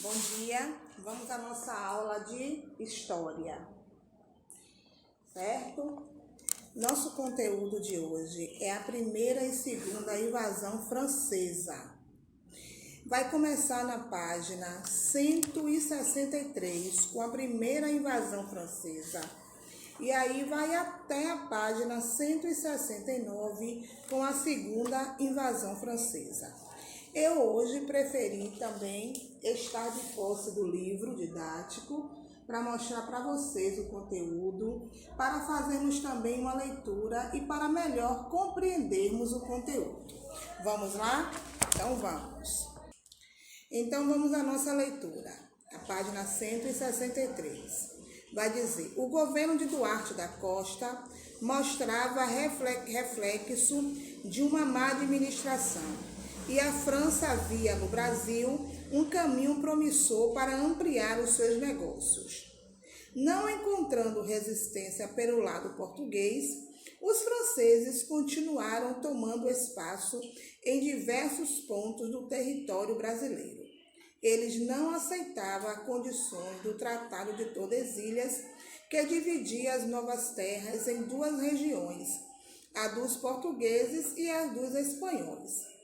Bom dia, vamos à nossa aula de História, certo? Nosso conteúdo de hoje é a primeira e segunda invasão francesa. Vai começar na página 163 com a primeira invasão francesa e aí vai até a página 169 com a segunda invasão francesa. Eu hoje preferi também estar de posse do livro didático para mostrar para vocês o conteúdo, para fazermos também uma leitura e para melhor compreendermos o conteúdo. Vamos lá? Então vamos. Então vamos à nossa leitura, a página 163. Vai dizer: o governo de Duarte da Costa mostrava reflexo de uma má administração. E a França via no Brasil um caminho promissor para ampliar os seus negócios. Não encontrando resistência pelo lado português, os franceses continuaram tomando espaço em diversos pontos do território brasileiro. Eles não aceitavam as condições do Tratado de Tordesilhas, que dividia as novas terras em duas regiões, a dos portugueses e a dos espanhóis.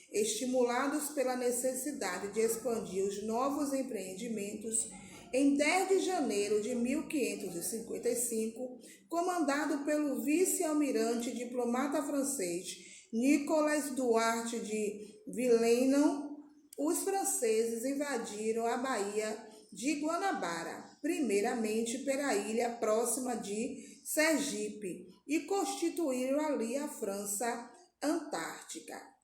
Estimulados pela necessidade de expandir os novos empreendimentos, em 10 de janeiro de 1555, comandado pelo vice-almirante diplomata francês Nicolas Duarte de Villeneuve, os franceses invadiram a Baía de Guanabara, primeiramente pela ilha próxima de Sergipe, e constituíram ali a França Antártica.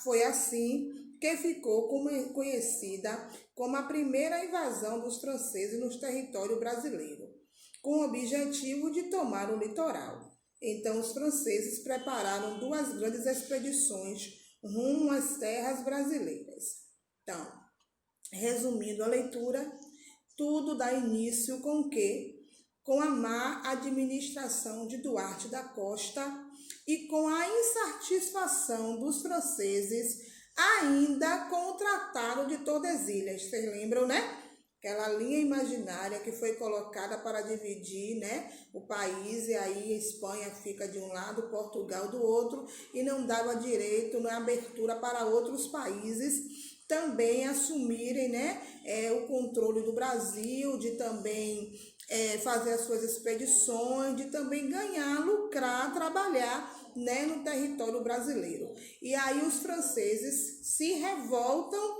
Foi assim que ficou conhecida como a primeira invasão dos franceses no território brasileiro, com o objetivo de tomar o litoral. Então, os franceses prepararam duas grandes expedições rumo às terras brasileiras. Então, resumindo a leitura, tudo dá início com o quê? Com a má administração de Duarte da Costa e com a insatisfação dos franceses ainda com o Tratado de Tordesilhas. Vocês lembram, né? Aquela linha imaginária que foi colocada para dividir, né, o país, e aí a Espanha fica de um lado, Portugal do outro, e não dava direito na abertura para outros países também assumirem, né, o controle do Brasil, de também fazer as suas expedições, de também ganhar, lucrar, trabalhar, né, no território brasileiro. E aí os franceses se revoltam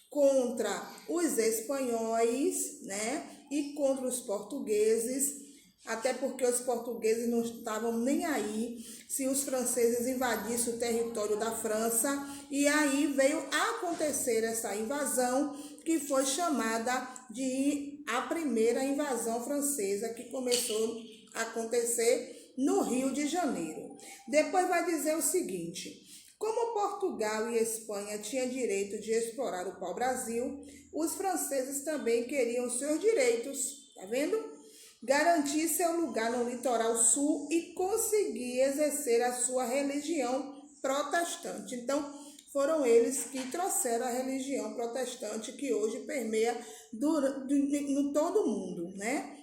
contra os espanhóis, né, e contra os portugueses, até porque os portugueses não estavam nem aí se os franceses invadissem o território da França, e aí veio a acontecer essa invasão, que foi chamada de a primeira invasão francesa, que começou a acontecer no Rio de Janeiro. Depois vai dizer o seguinte: como Portugal e Espanha tinham direito de explorar o pau-brasil, os franceses também queriam seus direitos, tá vendo? Garantir seu lugar no litoral sul e conseguir exercer a sua religião protestante. Então, foram eles que trouxeram a religião protestante que hoje permeia no todo o mundo, né?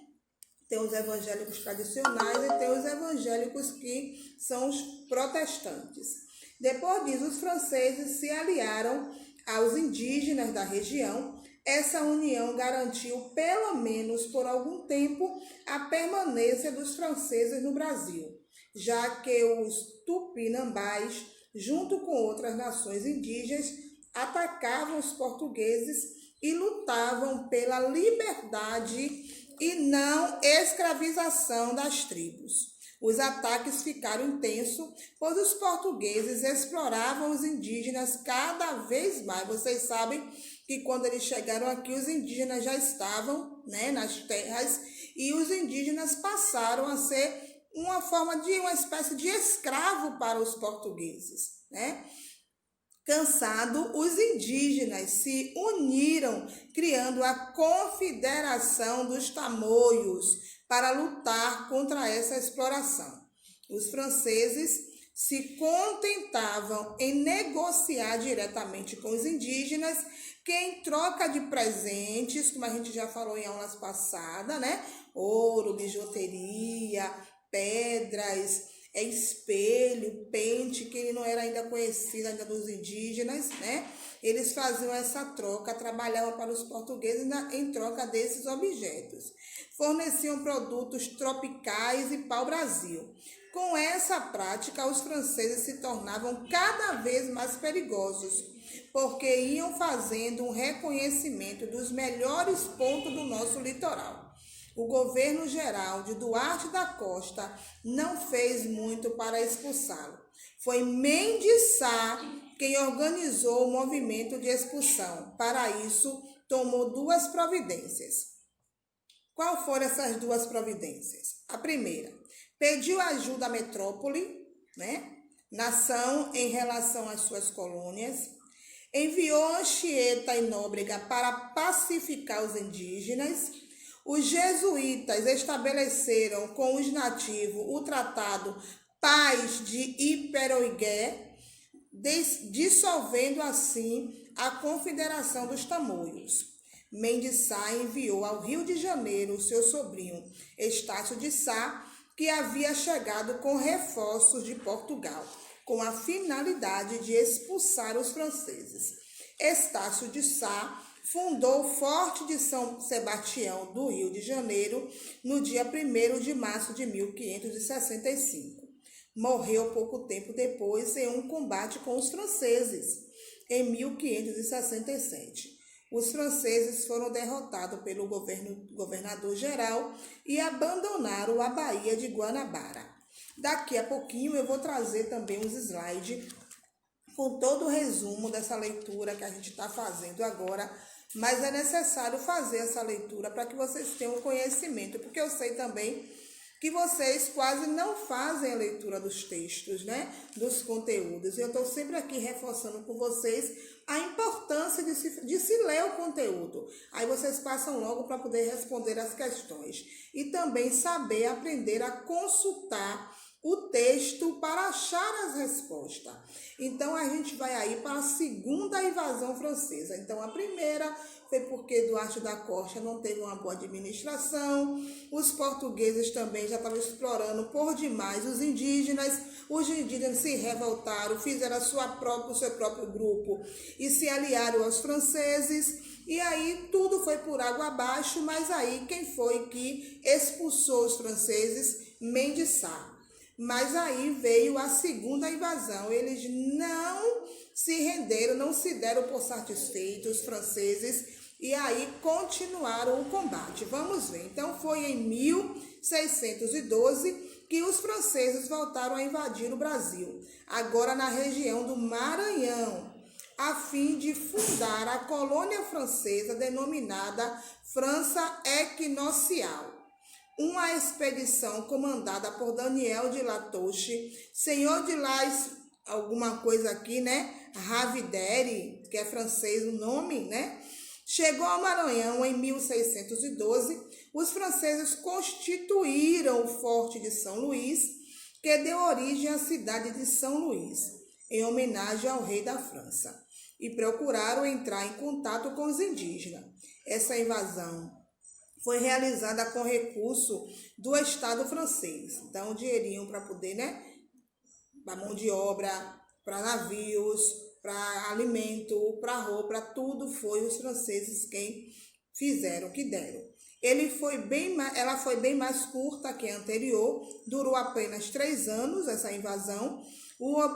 Tem os evangélicos tradicionais e tem os evangélicos que são os protestantes. Depois disso, os franceses se aliaram aos indígenas da região. Essa união garantiu, pelo menos por algum tempo, a permanência dos franceses no Brasil, já que os tupinambás, junto com outras nações indígenas, atacavam os portugueses e lutavam pela liberdade e não escravização das tribos. Os ataques ficaram intensos, pois os portugueses exploravam os indígenas cada vez mais. Vocês sabem que quando eles chegaram aqui, os indígenas já estavam, né, nas terras, e os indígenas passaram a ser uma espécie de escravo para os portugueses, né? Cansado, os indígenas se uniram, criando a Confederação dos Tamoios para lutar contra essa exploração. Os franceses se contentavam em negociar diretamente com os indígenas, que em troca de presentes, como a gente já falou em aulas passadas, né? Ouro, bijuteria, pedras, espelho, pente, que ele não era ainda conhecido ainda dos indígenas, né? Eles faziam essa troca, trabalhavam para os portugueses em troca desses objetos. Forneciam produtos tropicais e pau-brasil. Com essa prática, os franceses se tornavam cada vez mais perigosos, porque iam fazendo um reconhecimento dos melhores pontos do nosso litoral. O governo geral de Duarte da Costa não fez muito para expulsá-lo. Foi Mendes Sá quem organizou o movimento de expulsão. Para isso, tomou duas providências. Qual foram essas duas providências? A primeira, pediu ajuda à metrópole, né? Nação em relação às suas colônias. Enviou Anchieta e Nóbrega para pacificar os indígenas. Os jesuítas estabeleceram com os nativos o tratado Paz de Iperoigué, dissolvendo assim a Confederação dos Tamoios. Mendes Sá enviou ao Rio de Janeiro seu sobrinho Estácio de Sá, que havia chegado com reforços de Portugal, com a finalidade de expulsar os franceses. Estácio de Sá fundou o Forte de São Sebastião do Rio de Janeiro no dia 1º de março de 1565. Morreu pouco tempo depois em um combate com os franceses, em 1567. Os franceses foram derrotados pelo governador-geral e abandonaram a Baía de Guanabara. Daqui a pouquinho eu vou trazer também os slides com todo o resumo dessa leitura que a gente está fazendo agora, mas é necessário fazer essa leitura para que vocês tenham conhecimento, porque eu sei também que vocês quase não fazem a leitura dos textos, né? Dos conteúdos. E eu estou sempre aqui reforçando com vocês a importância de se ler o conteúdo. Aí vocês passam logo para poder responder as questões. E também saber aprender a consultar o texto para achar as respostas. Então, a gente vai aí para a segunda invasão francesa. Então, a primeira foi porque Duarte da Costa não teve uma boa administração. Os portugueses também já estavam explorando por demais os indígenas. Os indígenas se revoltaram, fizeram o seu próprio grupo e se aliaram aos franceses. E aí tudo foi por água abaixo, mas aí quem foi que expulsou os franceses? Mendes Sá. Mas aí veio a segunda invasão. Eles não se renderam, não se deram por satisfeitos, os franceses, e aí continuaram o combate. Vamos ver. Então foi em 1612 que os franceses voltaram a invadir o Brasil, agora na região do Maranhão, a fim de fundar a colônia francesa denominada França Equinocial. Uma expedição comandada por Daniel de Latouche, senhor de Lais, alguma coisa aqui, né? Ravideri, que é francês o nome, né? Chegou ao Maranhão em 1612. Os franceses constituíram o Forte de São Luís, que deu origem à cidade de São Luís, em homenagem ao rei da França, e procuraram entrar em contato com os indígenas. Essa invasão foi realizada com recurso do Estado francês. Então, dinheirinho para poder, né? Para mão de obra, para navios, para alimento, para roupa, tudo foi os franceses quem fizeram, que deram. Ela foi bem mais curta que a anterior, durou apenas 3 anos essa invasão.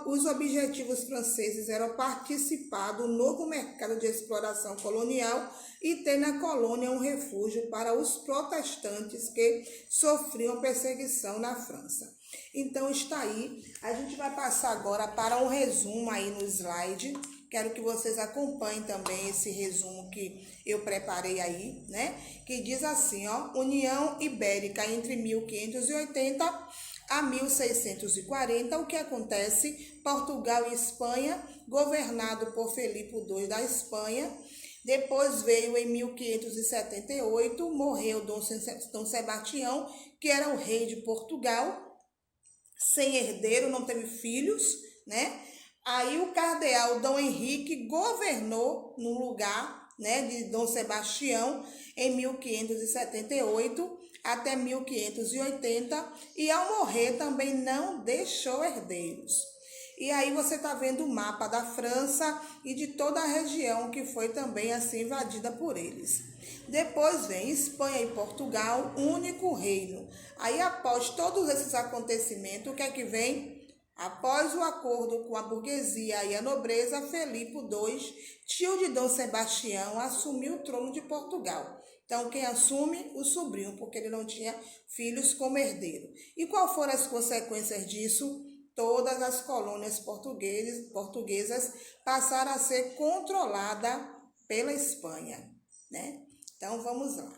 Os objetivos franceses eram participar do novo mercado de exploração colonial e ter na colônia um refúgio para os protestantes que sofriam perseguição na França. Então está aí, a gente vai passar agora para um resumo aí no slide. Quero que vocês acompanhem também esse resumo que eu preparei aí, né? Que diz assim, ó, União Ibérica entre 1580 a 1640, o que acontece? Portugal e Espanha, governado por Felipe II da Espanha. Depois veio em 1578, morreu Dom Sebastião, que era o rei de Portugal, sem herdeiro, não teve filhos, né? Aí o cardeal Dom Henrique governou no lugar né, de Dom Sebastião em 1578 até 1580, e ao morrer também não deixou herdeiros. E aí você está vendo o mapa da França e de toda a região que foi também assim invadida por eles. Depois vem Espanha e Portugal, único reino. Aí após todos esses acontecimentos, o que é que vem? Após o acordo com a burguesia e a nobreza, Felipe II, tio de Dom Sebastião, assumiu o trono de Portugal. Então, quem assume? O sobrinho, porque ele não tinha filhos como herdeiro. E qual foram as consequências disso? Todas as colônias portuguesas passaram a ser controladas pela Espanha, né? Então, vamos lá.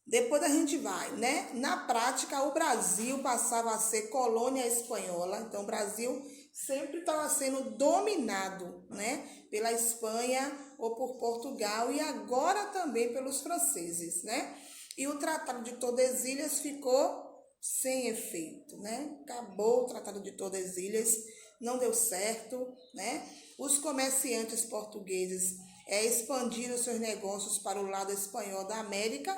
Depois a gente vai, né? Na prática, o Brasil passava a ser colônia espanhola. Então, o Brasil sempre estava sendo dominado, né? Pela Espanha ou por Portugal e agora também pelos franceses, né? E o Tratado de Tordesilhas ficou sem efeito, né? Acabou o Tratado de Tordesilhas, não deu certo, né? Os comerciantes portugueses expandiram seus negócios para o lado espanhol da América.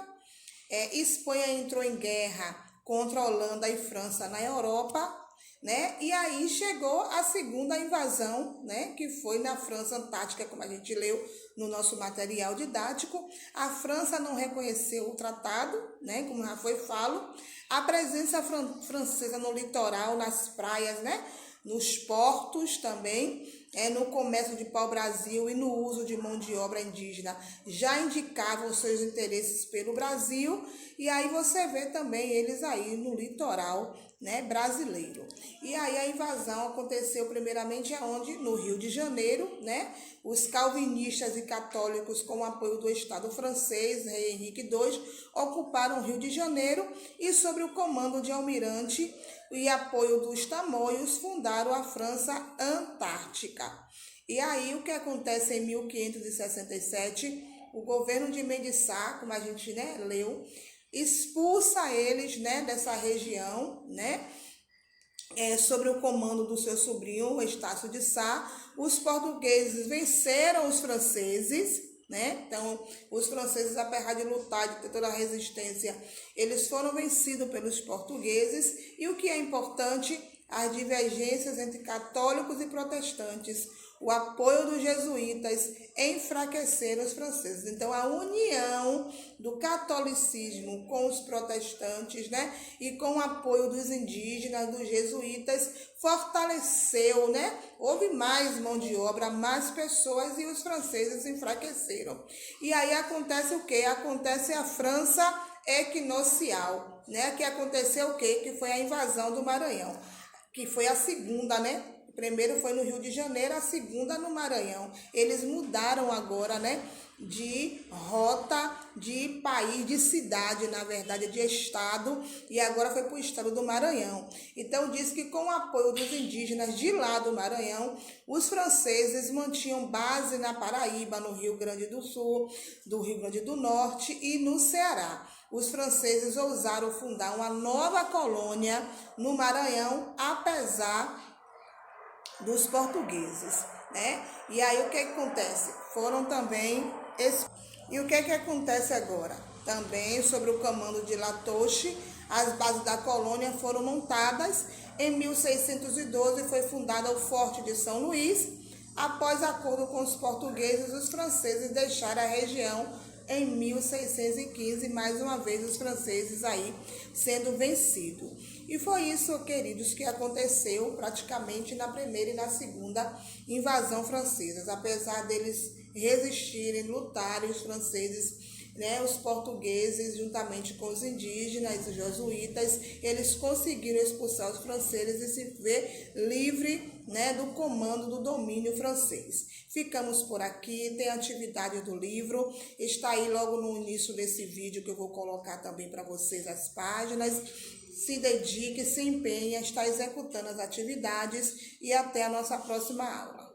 Espanha entrou em guerra contra a Holanda e França na Europa, né? E aí chegou a segunda invasão, né? Que foi na França Antártica, como a gente leu no nosso material didático. A França não reconheceu o tratado, né? Como já foi falo. A presença francesa no litoral, nas praias, né? Nos portos também, no comércio de pau-brasil e no uso de mão de obra indígena, já indicavam seus interesses pelo Brasil, e aí você vê também eles aí no litoral, né, brasileiro. E aí a invasão aconteceu primeiramente aonde? No Rio de Janeiro, né? Os calvinistas e católicos, com o apoio do Estado francês, rei Henrique II, ocuparam o Rio de Janeiro e, sob o comando de Almirante e apoio dos tamoios, fundaram a França Antártica. E aí o que acontece em 1567? O governo de Mendissá, como a gente, né, leu, expulsa eles, né, dessa região, né, sobre o comando do seu sobrinho, Estácio de Sá. Os portugueses venceram os franceses, né? Então, os franceses, apesar de lutar, de ter toda a resistência, eles foram vencidos pelos portugueses. E o que é importante, as divergências entre católicos e protestantes, o apoio dos jesuítas enfraqueceram os franceses. Então, a união do catolicismo com os protestantes, né, e com o apoio dos indígenas, dos jesuítas, fortaleceu, né? Houve mais mão de obra, mais pessoas e os franceses enfraqueceram. E aí acontece o quê? Acontece a França equinocial, né? Que aconteceu o quê? Que foi a invasão do Maranhão, que foi a segunda, né? Primeiro foi no Rio de Janeiro, a segunda no Maranhão. Eles mudaram agora, né, de rota, de país, de cidade, na verdade, de estado, e agora foi para o estado do Maranhão. Então diz que com o apoio dos indígenas de lá do Maranhão, os franceses mantinham base na Paraíba, no Rio Grande do Sul, do Rio Grande do Norte e no Ceará. Os franceses ousaram fundar uma nova colônia no Maranhão, apesar dos portugueses, né? E aí o que acontece? Foram também... E o que acontece agora? Também sobre o comando de Latouche, as bases da colônia foram montadas. Em 1612 foi fundada o Forte de São Luís. Após acordo com os portugueses, os franceses deixaram a região em 1615, mais uma vez os franceses aí sendo vencidos. E foi isso, queridos, que aconteceu praticamente na primeira e na segunda invasão francesas. Apesar deles resistirem, lutarem, os franceses, né, os portugueses, juntamente com os indígenas, os jesuítas, eles conseguiram expulsar os franceses e se ver livre, né, do comando, do domínio francês. Ficamos por aqui, tem a atividade do livro, está aí logo no início desse vídeo que eu vou colocar também para vocês as páginas. Se dedique, se empenhe a estar executando as atividades e até a nossa próxima aula.